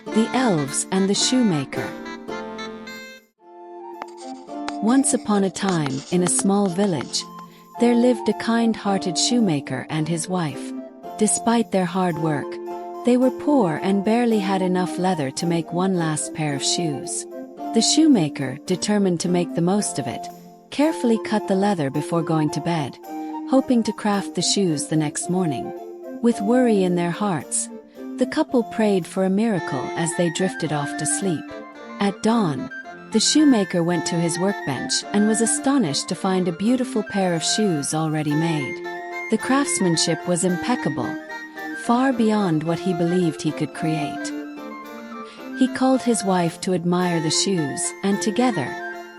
The Elves and the Shoemaker. Once upon a time, in a small village, there lived a kind-hearted shoemaker and his wife. Despite their hard work, they were poor and barely had enough leather to make one last pair of shoes. The shoemaker, determined to make the most of it, carefully cut the leather before going to bed, hoping to craft the shoes the next morning. With worry in their hearts, the couple prayed for a miracle as they drifted off to sleep. At dawn, the shoemaker went to his workbench and was astonished to find a beautiful pair of shoes already made. The craftsmanship was impeccable, far beyond what he believed he could create. He called his wife to admire the shoes, and together,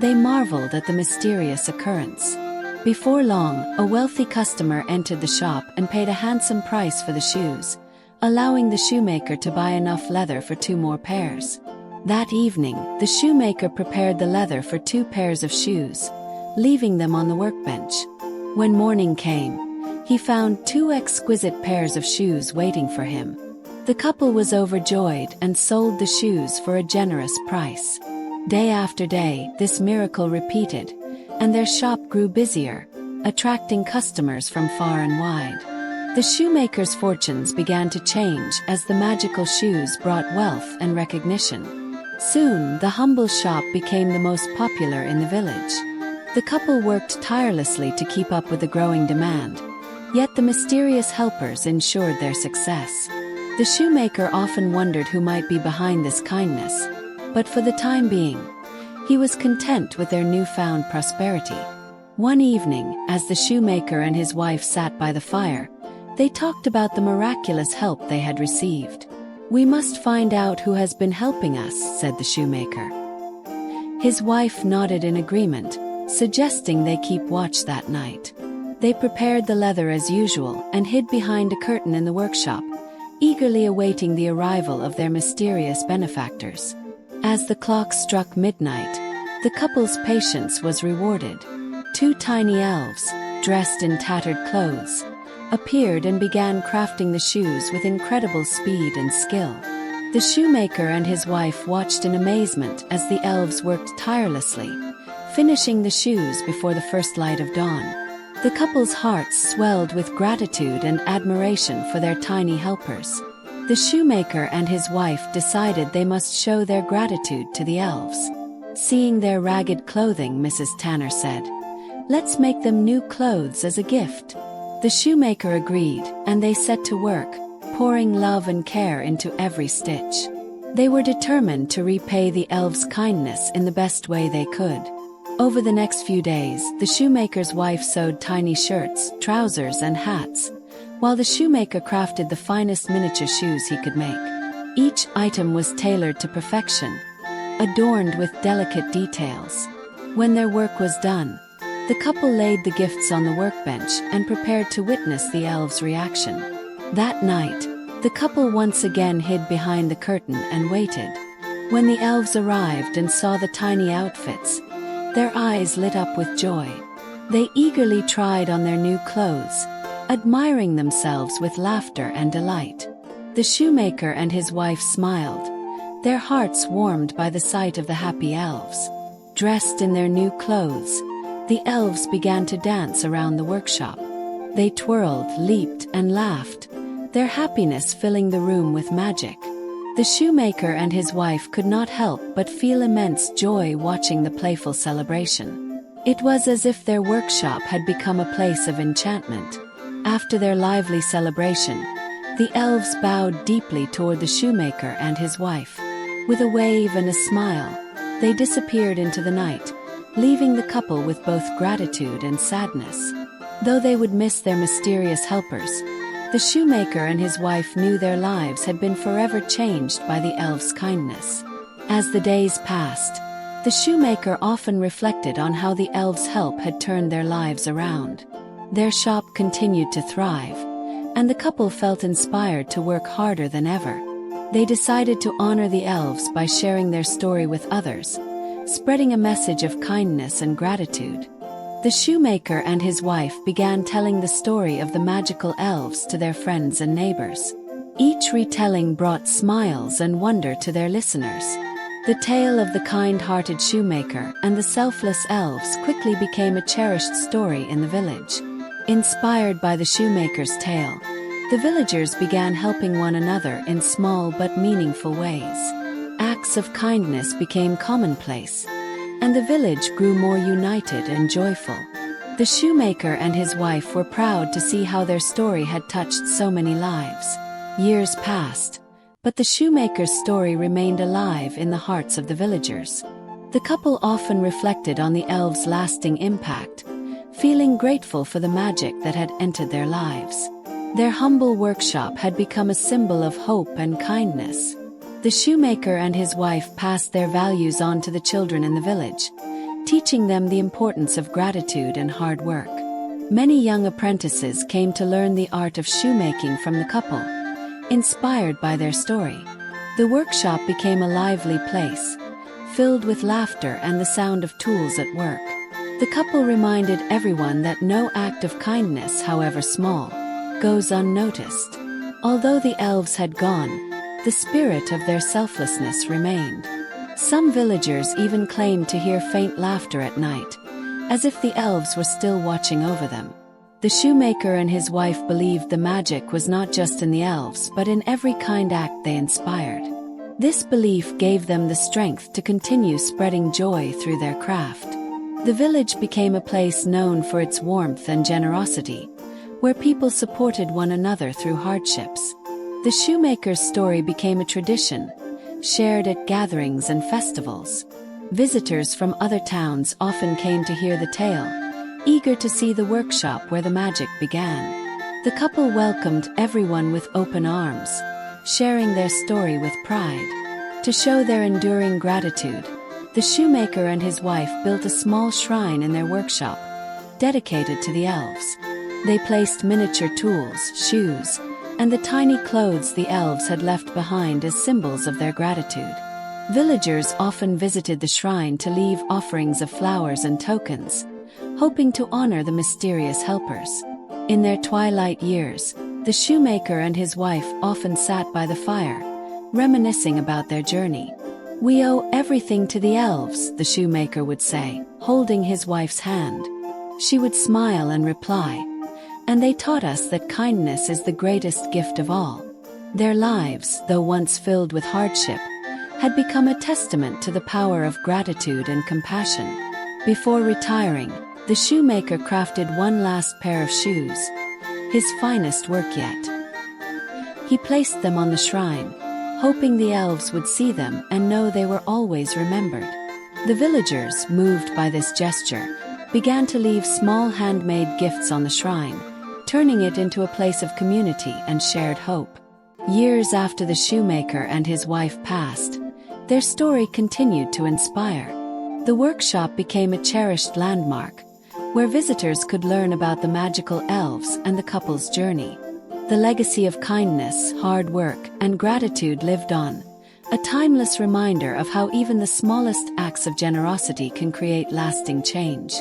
they marveled at the mysterious occurrence. Before long, a wealthy customer entered the shop and paid a handsome price for the shoes, allowing the shoemaker to buy enough leather for 2 more pairs. That evening, the shoemaker prepared the leather for 2 pairs of shoes, leaving them on the workbench. When morning came, he found 2 exquisite pairs of shoes waiting for him. The couple was overjoyed and sold the shoes for a generous price. Day after day, this miracle repeated, and their shop grew busier, attracting customers from far and wide. The shoemaker's fortunes began to change as the magical shoes brought wealth and recognition. Soon, the humble shop became the most popular in the village. The couple worked tirelessly to keep up with the growing demand, yet the mysterious helpers ensured their success. The shoemaker often wondered who might be behind this kindness, but for the time being, he was content with their newfound prosperity. One evening, as the shoemaker and his wife sat by the fire, they talked about the miraculous help they had received. "We must find out who has been helping us," said the shoemaker. His wife nodded in agreement, suggesting they keep watch that night. They prepared the leather as usual and hid behind a curtain in the workshop, eagerly awaiting the arrival of their mysterious benefactors. As the clock struck midnight, the couple's patience was rewarded. 2 tiny elves, dressed in tattered clothes, appeared and began crafting the shoes with incredible speed and skill. The shoemaker and his wife watched in amazement as the elves worked tirelessly, finishing the shoes before the first light of dawn. The couple's hearts swelled with gratitude and admiration for their tiny helpers. The shoemaker and his wife decided they must show their gratitude to the elves. Seeing their ragged clothing, Mrs. Tanner said, "Let's make them new clothes as a gift." The shoemaker agreed, and they set to work, pouring love and care into every stitch. They were determined to repay the elves' kindness in the best way they could. Over the next few days, the shoemaker's wife sewed tiny shirts, trousers, and hats, while the shoemaker crafted the finest miniature shoes he could make. Each item was tailored to perfection, adorned with delicate details. When their work was done, the couple laid the gifts on the workbench and prepared to witness the elves' reaction. That night, the couple once again hid behind the curtain and waited. When the elves arrived and saw the tiny outfits, their eyes lit up with joy. They eagerly tried on their new clothes, admiring themselves with laughter and delight. The shoemaker and his wife smiled, their hearts warmed by the sight of the happy elves. Dressed in their new clothes, the elves began to dance around the workshop. They twirled, leaped, and laughed, their happiness filling the room with magic. The shoemaker and his wife could not help but feel immense joy watching the playful celebration. It was as if their workshop had become a place of enchantment. After their lively celebration, the elves bowed deeply toward the shoemaker and his wife. With a wave and a smile, they disappeared into the night, leaving the couple with both gratitude and sadness. Though they would miss their mysterious helpers, the shoemaker and his wife knew their lives had been forever changed by the elves' kindness. As the days passed, the shoemaker often reflected on how the elves' help had turned their lives around. Their shop continued to thrive, and the couple felt inspired to work harder than ever. They decided to honor the elves by sharing their story with others, spreading a message of kindness and gratitude. The shoemaker and his wife began telling the story of the magical elves to their friends and neighbors. Each retelling brought smiles and wonder to their listeners. The tale of the kind-hearted shoemaker and the selfless elves quickly became a cherished story in the village. Inspired by the shoemaker's tale, the villagers began helping one another in small but meaningful ways. Acts of kindness became commonplace, and the village grew more united and joyful. The shoemaker and his wife were proud to see how their story had touched so many lives. Years passed, but the shoemaker's story remained alive in the hearts of the villagers. The couple often reflected on the elves' lasting impact, feeling grateful for the magic that had entered their lives. Their humble workshop had become a symbol of hope and kindness. The shoemaker and his wife passed their values on to the children in the village, teaching them the importance of gratitude and hard work. Many young apprentices came to learn the art of shoemaking from the couple, inspired by their story. The workshop became a lively place, filled with laughter and the sound of tools at work. The couple reminded everyone that no act of kindness, however small, goes unnoticed. Although the elves had gone, the spirit of their selflessness remained. Some villagers even claimed to hear faint laughter at night, as if the elves were still watching over them. The shoemaker and his wife believed the magic was not just in the elves but in every kind act they inspired. This belief gave them the strength to continue spreading joy through their craft. The village became a place known for its warmth and generosity, where people supported one another through hardships. The shoemaker's story became a tradition, shared at gatherings and festivals. Visitors from other towns often came to hear the tale, eager to see the workshop where the magic began. The couple welcomed everyone with open arms, sharing their story with pride. To show their enduring gratitude, the shoemaker and his wife built a small shrine in their workshop, dedicated to the elves. They placed miniature tools, shoes, and the tiny clothes the elves had left behind as symbols of their gratitude. Villagers often visited the shrine to leave offerings of flowers and tokens, hoping to honor the mysterious helpers. In their twilight years, the shoemaker and his wife often sat by the fire, reminiscing about their journey. "We owe everything to the elves," the shoemaker would say, holding his wife's hand. She would smile and reply, "And they taught us that kindness is the greatest gift of all." Their lives, though once filled with hardship, had become a testament to the power of gratitude and compassion. Before retiring, the shoemaker crafted one last pair of shoes, his finest work yet. He placed them on the shrine, hoping the elves would see them and know they were always remembered. The villagers, moved by this gesture, began to leave small handmade gifts on the shrine, turning it into a place of community and shared hope. Years after the shoemaker and his wife passed, their story continued to inspire. The workshop became a cherished landmark, where visitors could learn about the magical elves and the couple's journey. The legacy of kindness, hard work, and gratitude lived on, a timeless reminder of how even the smallest acts of generosity can create lasting change.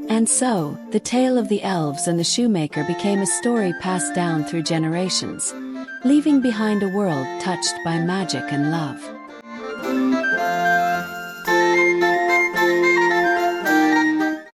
And so, the tale of the elves and the shoemaker became a story passed down through generations, leaving behind a world touched by magic and love.